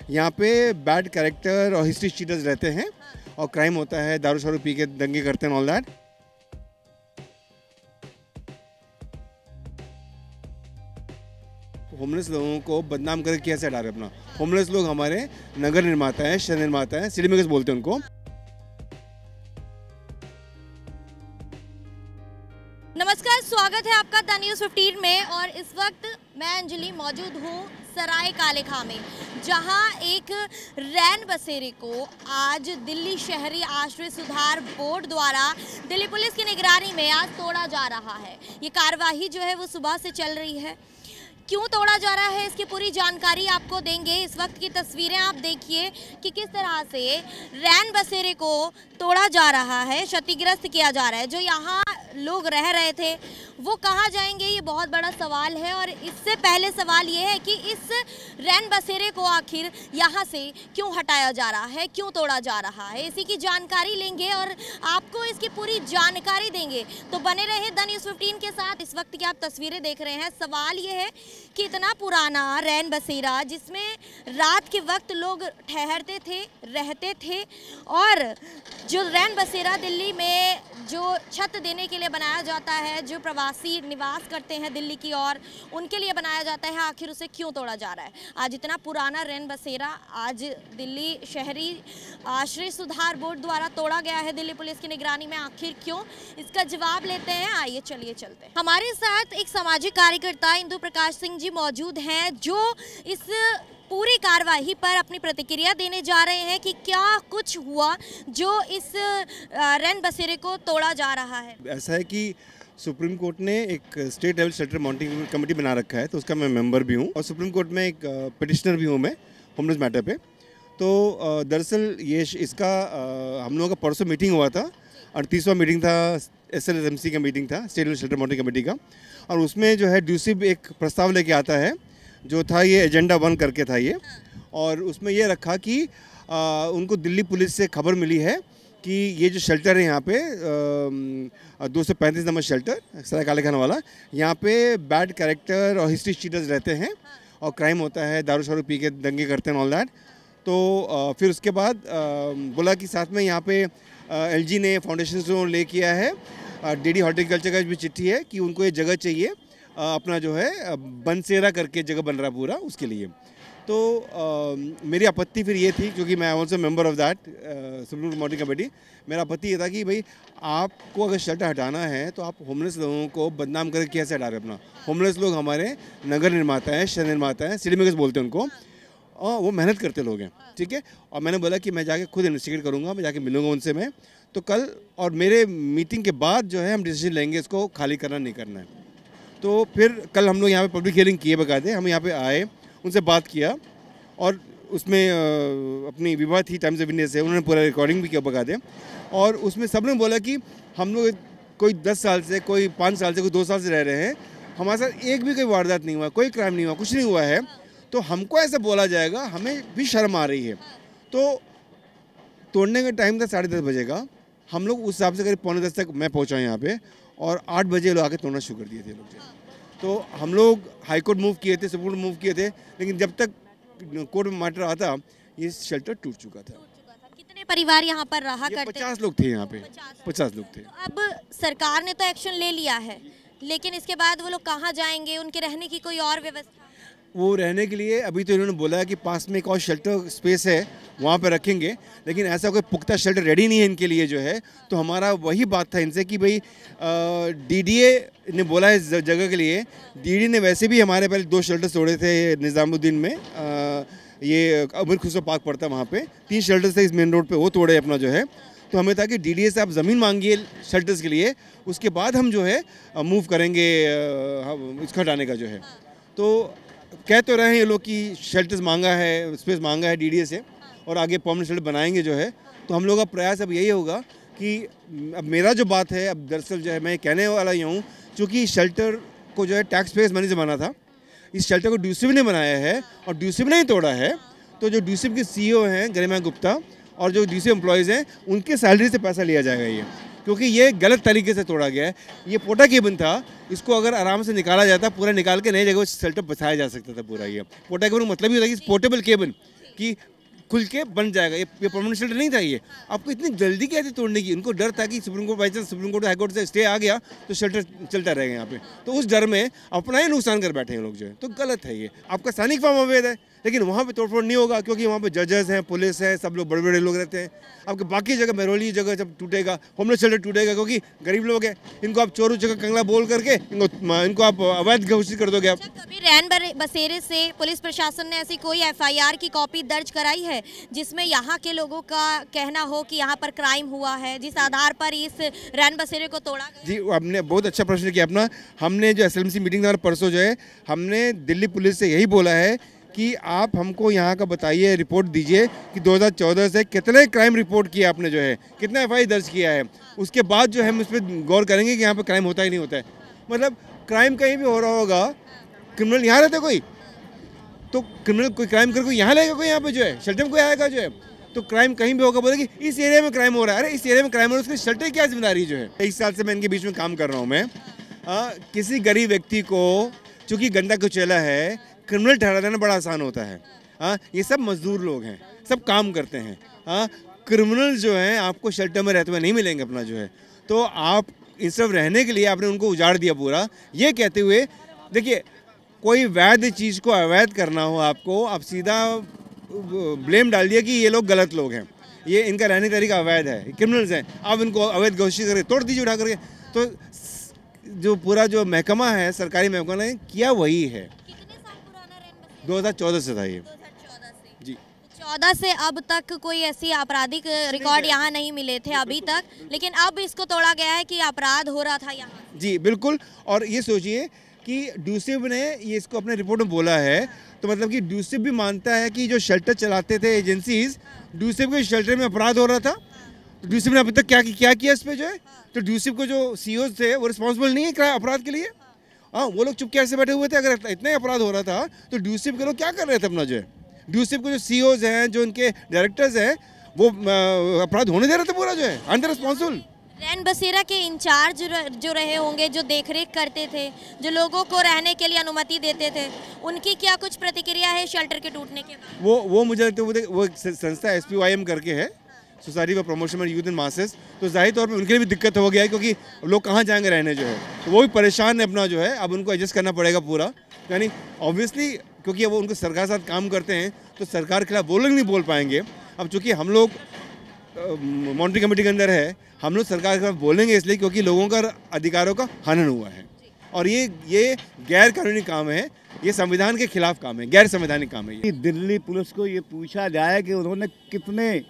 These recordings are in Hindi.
यहाँ पे बैड कैरेक्टर और हिस्ट्री चीटर्स रहते हैं और क्राइम होता है, दारू शारू पी के दंगे करते हैं ऑल दैट। होमलेस लोगों को बदनाम करके कैसे हटा रहे अपना। होमलेस लोग हमारे नगर निर्माता हैं, शहर निर्माता हैं, सिटी मेकर्स बोलते हैं उनको। नमस्कार, स्वागत है आपका द न्यूज़ 15 में। और इस वक्त मैं अंजलि मौजूद हूँ सराय काले खां में, जहाँ एक रैन बसेरे को आज दिल्ली शहरी आश्रय सुधार बोर्ड द्वारा दिल्ली पुलिस की निगरानी में आज तोड़ा जा रहा है। ये कार्यवाही जो है वो सुबह से चल रही है। क्यों तोड़ा जा रहा है इसकी पूरी जानकारी आपको देंगे। इस वक्त की तस्वीरें आप देखिए कि किस तरह से रैन बसेरे को तोड़ा जा रहा है, क्षतिग्रस्त किया जा रहा है। जो यहाँ लोग रह रहे थे वो कहाँ जाएंगे, ये बहुत बड़ा सवाल है। और इससे पहले सवाल ये है कि इस रैन बसेरे को आखिर यहाँ से क्यों हटाया जा रहा है, क्यों तोड़ा जा रहा है, इसी की जानकारी लेंगे और आपको इसकी पूरी जानकारी देंगे। तो बने रहे द न्यूज़ 15 के साथ। इस वक्त की आप तस्वीरें देख रहे हैं। सवाल ये है कि इतना पुराना रैन बसेरा जिसमें रात के वक्त लोग ठहरते थे, रहते थे, और जो रैन बसेरा दिल्ली में जो छत देने के लिए बनाया जाता है, जो प्रवासी निवास करते हैं दिल्ली की ओर, उनके लिए बनाया जाता है, आखिर उसे क्यों तोड़ा जा रहा है। आज इतना पुराना रैन बसेरा आज दिल्ली शहरी आश्रय सुधार बोर्ड द्वारा तोड़ा गया है दिल्ली पुलिस की निगरानी में। आखिर क्यों, इसका जवाब लेते हैं। आइए चलिए चलते हैं। हमारे साथ एक सामाजिक कार्यकर्ता इंदु प्रकाश सिंह जी मौजूद हैं, जो इस पूरी कार्यवाही पर अपनी प्रतिक्रिया देने जा रहे हैं कि क्या कुछ हुआ जो इस रैन बसेरे को तोड़ा जा रहा है। ऐसा है कि सुप्रीम कोर्ट ने एक state level shelter monitoring committee बना रखा है, तो उसका मैं मेंबर भी हूँ और सुप्रीम कोर्ट में एक पिटिशनर भी हूँ मैं होमलेस मैटर पे। तो दरअसल ये इसका हम लोगों का परसों मीटिंग हुआ था, 38वां मीटिंग था, SLMC का मीटिंग था, state level shelter monitoring committee का। और उसमें जो है ड्यूसिब एक प्रस्ताव लेके आता है, जो था ये एजेंडा 1 करके था ये। और उसमें ये रखा कि उनको दिल्ली पुलिस से खबर मिली है कि ये जो शेल्टर है यहाँ पे 235 नंबर शेल्टर सराय काले खां वाला, यहाँ पे बैड कैरेक्टर और हिस्ट्री चीटर्स रहते हैं और क्राइम होता है, दारू शारू पी के दंगे करते हैं ऑल दैट। तो फिर उसके बाद बोला कि साथ में यहाँ पे LG ने फाउंडेशन से ले किया है, DD हॉर्टिकल्चर का भी चिट्ठी है कि उनको ये जगह चाहिए, अपना जो है बनसेरा करके जगह बन रहा पूरा, उसके लिए। तो मेरी आपत्ति फिर ये थी, क्योंकि मैं also member of that supreme monitoring committee. मेरा आपत्ति ये था कि भाई आपको अगर शेल्टर हटाना है तो आप होमलेस लोगों को बदनाम करके कैसे हटा रहे अपना। होमलेस लोग हमारे नगर निर्माता हैं, शहर निर्माता हैं, सिटी मेकर्स बोलते हैं उनको, और वो मेहनत करते लोग हैं, ठीक है। और मैंने बोला कि मैं जाके खुद इन्वेस्टिगेट करूँगा, मैं जाके मिलूँगा उनसे मैं। तो कल और मेरे मीटिंग के बाद जो है हम डिसीजन लेंगे इसको खाली करना नहीं करना है। तो फिर कल हम लोग यहाँ पे पब्लिक हियरिंग किए, बकायदे हम यहाँ पे आए, उनसे बात किया और उसमें अपनी विवाद थी टाइम्स ऑफ इंडिया से, उन्होंने पूरा रिकॉर्डिंग भी किया बकायदे। और उसमें सब ने बोला कि हम लोग कोई 10 साल से, कोई 5 साल से, कोई 2 साल से रह रहे हैं, हमारे साथ एक भी कोई वारदात नहीं हुआ, कोई क्राइम नहीं हुआ, कुछ नहीं हुआ है, तो हमको ऐसा बोला जाएगा, हमें भी शर्म आ रही है। तो तोड़ने का टाइम था 10:30 बजे का, हम लोग उस हिसाब से करीब 9:45 तक मैं पहुँचा यहाँ पे, और 8 बजे लोग आके तोड़ना शुरू कर दिए थे लोग। तो हम लोग हाई कोर्ट मूव किए थे, सुप्रीम कोर्ट मूव किए थे, लेकिन जब तक कोर्ट में मैटर आता ये शेल्टर टूट चुका था। कितने परिवार यहाँ पर रहा करते? 50 लोग थे यहाँ पे, 50 लोग थे। अब सरकार ने तो एक्शन ले लिया है, लेकिन इसके बाद वो लोग कहाँ जाएंगे, उनके रहने की कोई और व्यवस्था? वो रहने के लिए अभी तो इन्होंने बोला है कि पास में एक और शेल्टर स्पेस है, वहाँ पे रखेंगे, लेकिन ऐसा कोई पुख्ता शेल्टर रेडी नहीं है इनके लिए जो है। तो हमारा वही बात था इनसे कि भाई DDA ने बोला है इस जगह के लिए। DDA ने वैसे भी हमारे पहले 2 शेल्टर तोड़े थे निज़ामुद्दीन में, ये अमीर खुसरो पार्क पड़ता है वहाँ पे, 3 शेल्टर्स थे इस मेन रोड पे, वो तोड़े अपना जो है। तो हमें था कि DDA से आप ज़मीन मांगिए शेल्टर्स के लिए, उसके बाद हम जो है मूव करेंगे इसको हटाने का जो है। तो कह तो रहे हैं ये लोग कि शेल्टर्स मांगा है, स्पेस मांगा है DDA से, और आगे परमानेंट शेल्टर बनाएंगे जो है। तो हम लोग का प्रयास अब यही होगा कि अब मेरा जो बात है, अब दरअसल जो है मैं कहने वाला ही हूँ, चूँकि शेल्टर को जो है टैक्स पेयर्स मनी से बना था, इस शेल्टर को ड्यूसिब ने बनाया है और ड्यूसिब ने ही तोड़ा है। तो जो ड्यूसिब के CEO हैं गरिमा गुप्ता और जो ड्यूसिब एम्प्लॉयज़ हैं, उनके सैलरी से पैसा लिया जाएगा ये, क्योंकि ये गलत तरीके से तोड़ा गया है। ये पोटा केबन था, इसको अगर आराम से निकाला जाता, पूरा निकाल के नई जगह शेल्टर बसाया जा सकता था पूरा। ये पोटा केबन मतलब ही होता है कि पोर्टेबल केबन, कि खुल के बन जाएगा। ये परमानेंट शेल्टर नहीं था। ये आपको इतनी जल्दी क्या थी तोड़ने की? उनको डर था कि supreme court by chance supreme court high court से स्टे आ गया तो शेल्टर चलता रहेगा यहाँ पे, तो उस डर में अपना ही नुकसान कर बैठे हैं लोग जो है। तो गलत है ये। आपका सैनिक फार्म अवैध है, लेकिन वहाँ पे तोड़फोड़ नहीं होगा क्योंकि वहाँ पे जजेस हैं, पुलिस है, सब लोग बड़े बड़े लोग रहते हैं। आपके बाकी जगह महरौली जगह जब टूटेगा, होमलेस शेल्टर टूटेगा क्योंकि गरीब लोग हैं, इनको आप चोरू जगह कंगला बोल करके इनको आप अवैध घोषित कर दोगे आप। कभी रैन बसेरे से पुलिस प्रशासन ने ऐसी कोई एफआईआर की कॉपी दर्ज कराई है जिसमें यहाँ के लोगों का कहना हो कि यहाँ पर क्राइम हुआ है, जिस आधार पर इस रैन बसेरे को तोड़ा गया? जी, आपने बहुत अच्छा प्रश्न किया अपना। हमने जो एसएलएमसी मीटिंग था परसों जो है, हमने दिल्ली पुलिस से यही बोला है कि आप हमको यहाँ का बताइए, रिपोर्ट दीजिए कि 2014 से कितने क्राइम रिपोर्ट किया आपने जो है, कितना एफआईआर दर्ज किया है। उसके बाद जो है हम उस पर गौर करेंगे कि यहाँ पे क्राइम होता ही नहीं होता है। मतलब क्राइम कहीं भी हो रहा होगा, क्रिमिनल यहाँ रहता कोई, तो क्रिमिनल कोई क्राइम कर कोई यहाँ रहेगा, कोई यहाँ पे जो है शेल्टर में कोई आएगा जो है, तो क्राइम कहीं भी होगा बोलेगी इस एरिया में क्राइम हो रहा है। अरे इस एरिया में क्राइम हो रहा है, उसकी शेल्टर क्या जिम्मेदारी जो है? 1 साल से मैं इनके बीच में काम कर रहा हूँ। मैं किसी गरीब व्यक्ति को चूँकि गंदा कुचैला है, क्रिमिनल ठहरा देना बड़ा आसान होता है। ये सब मजदूर लोग हैं, सब काम करते हैं। क्रिमिनल जो हैं आपको शेल्टर में रहते हुए नहीं मिलेंगे अपना जो है। तो आप इन सब रहने के लिए आपने उनको उजाड़ दिया पूरा, ये कहते हुए। देखिए, कोई वैध चीज़ को अवैध करना हो आपको, आप सीधा ब्लेम डाल दिया कि ये लोग गलत लोग हैं, ये इनका रहने का तरीका अवैध है, क्रिमिनल्स हैं, आप इनको अवैध घोषित करके तोड़ दीजिए उठा करके। तो जो पूरा जो महकमा है, सरकारी महकमा ने किया वही है। कितने साल पुराना रैन बसेरा? 2014 से था ये। 2014 से जी, 14 से अब तक कोई ऐसी आपराधिक रिकॉर्ड यहाँ नहीं मिले थे अभी तक, लेकिन अब इसको तोड़ा गया है कि अपराध हो रहा था यहाँ। जी बिल्कुल। और ये सोचिए कि ड्यूसिब ने ये इसको अपने रिपोर्ट में बोला है, तो मतलब कि ड्यूसिब भी मानता है कि जो शेल्टर चलाते थे एजेंसीज, ड्यूसिब के शेल्टर में अपराध हो रहा था। तो ड्यूसिब ने अभी तक क्या किया इस पे जो है? तो ड्यूसिब को जो सीईओ थे वो रिस्पॉन्सिबल नहीं है अपराध के लिए। हाँ, वो लोग चुपके से बैठे हुए थे। अगर इतना ही अपराध हो रहा था तो ड्यूसिब के लोग क्या कर रहे थे अपना जो है? ड्यूसिब को जो सीईओज हैं, जो उनके डायरेक्टर्स हैं, वो अपराध होने दे रहे थे पूरा जो है, अंडर रिस्पॉन्सिबल। रैन बसेरा के इंचार्ज जो रहे होंगे, जो देखरेख करते थे, जो लोगों को रहने के लिए अनुमति देते थे, उनकी क्या कुछ प्रतिक्रिया है शेल्टर के टूटने के बाद? वो मुझे लगता है वो एक संस्था SPYM करके है, society for promotion of youth and masses. तो जाहिर तौर पे उनके लिए भी दिक्कत हो गया है क्योंकि लोग कहाँ जाएंगे रहने जो है। तो वो भी परेशान है अपना जो है, अब उनको एडजस्ट करना पड़ेगा पूरा। यानी ऑब्वियसली क्योंकि वो उनको सरकार के साथ काम करते हैं तो सरकार के खिलाफ नहीं बोल पाएंगे। अब चूँकि हम लोग मॉनिटरिंग कमेटी के अंदर है, हम लोग सरकार के खिलाफ बोलेंगे इसलिए क्योंकि लोगों का अधिकारों का हनन हुआ है और ये गैर कानूनी काम है, ये संविधान के खिलाफ काम है, गैर संवैधानिक काम है। दिल्ली पुलिस को ये पूछा जाए कि उन्होंने कितने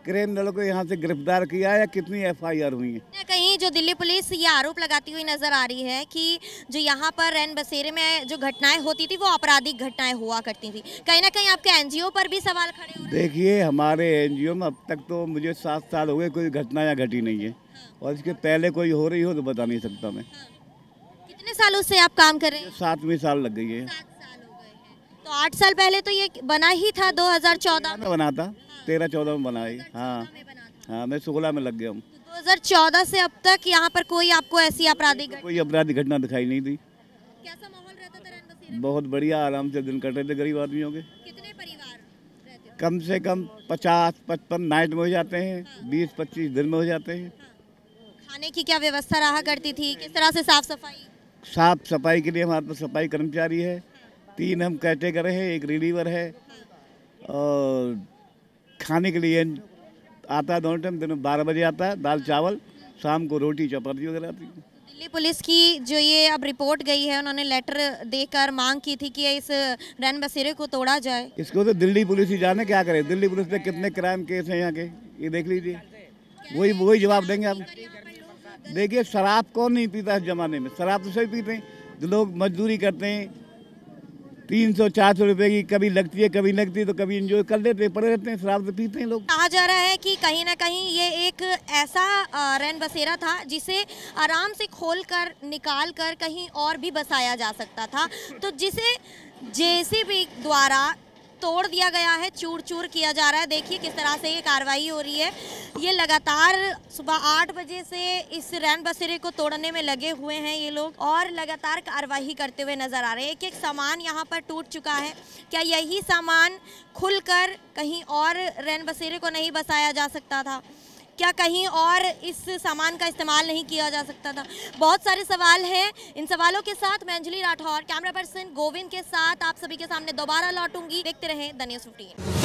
क्रिमिनलों को यहाँ से गिरफ्तार किया है या कितनी FIR हुई है। कहीं जो दिल्ली पुलिस ये आरोप लगाती हुई नजर आ रही है कि जो यहाँ पर रैन बसेरे में जो घटनाएं होती थी वो आपराधिक घटनाएं हुआ करती थी। कहीं ना कहीं आपके NGO पर भी सवाल खड़े हो रहे हैं। देखिए, हमारे NGO में अब तक तो मुझे 7 साल हो गए, कोई घटना या घटी नहीं है। और इसके पहले कोई हो रही हो तो बता नहीं सकता मैं। कितने सालों से आप काम कर रहे हैं? 7वीं साल लग गई है। 7 साल हो गए हैं। तो 8 साल पहले तो ये बना ही था, 2014 में बना था, 13-14 में बना है। हाँ, मैं 16 में लग गया हूँ। 2014 से अब तक यहाँ पर कोई आपको ऐसी आपराधिक घटना? कोई अपराधी घटना दिखाई नहीं दी। कैसा माहौल रहता था रैन बसेरे में? बहुत बढ़िया, आराम से दिन कट रहे थे गरीब आदमियों के। कितने परिवार रहते थे? कम से कम 50-55 नाइट में हो जाते हैं, 20-25 दिन में हो जाते हैं। खाने की क्या व्यवस्था रहा करती थी? किस तरह से साफ सफाई? साफ सफाई के लिए हमारे पास सफाई कर्मचारी है, 3 हम कैटेगर हैं, 1 रिलीवर है। और खाने के लिए आता है दोनों टाइम, दिन में 12 बजे आता है, दाल चावल, शाम को रोटी चपाती वगैरह आती है। दिल्ली पुलिस की जो ये अब रिपोर्ट गई है, उन्होंने लेटर देकर मांग की थी कि इस रैन बसेरे को तोड़ा जाए। इसको तो दिल्ली पुलिस ही जाने क्या करे। दिल्ली पुलिस पे कितने क्राइम केस हैं यहाँ के, ये देख लीजिए, वही जवाब देंगे आप। देखिए, शराब कौन नहीं पीता इस जमाने में? शराब तो सभी पीते हैं। जो लोग मजदूरी करते हैं, 300-400 रुपए की कभी लगती है, कभी लगती है, तो कभी एंजॉय कर लेते हैं, पड़े रहते हैं, शराब तो पीते हैं लोग। कहा जा रहा है कि कहीं ना कहीं ये एक ऐसा रैन बसेरा था जिसे आराम से खोलकर निकाल कर कहीं और भी बसाया जा सकता था, तो जिसे JCB द्वारा तोड़ दिया गया है, चूर चूर किया जा रहा है। देखिए किस तरह से ये कार्रवाई हो रही है। ये लगातार सुबह 8 बजे से इस रैन बसेरे को तोड़ने में लगे हुए हैं ये लोग और लगातार कार्रवाई करते हुए नजर आ रहे हैं। एक एक सामान यहाँ पर टूट चुका है। क्या यही सामान खुलकर कहीं और रैन बसेरे को नहीं बसाया जा सकता था? क्या कहीं और इस सामान का इस्तेमाल नहीं किया जा सकता था? बहुत सारे सवाल हैं। इन सवालों के साथ मैं अंजलि राठौर, कैमरा पर्सन गोविंद के साथ आप सभी के सामने दोबारा लौटूंगी। देखते रहें द न्यूज़ 15।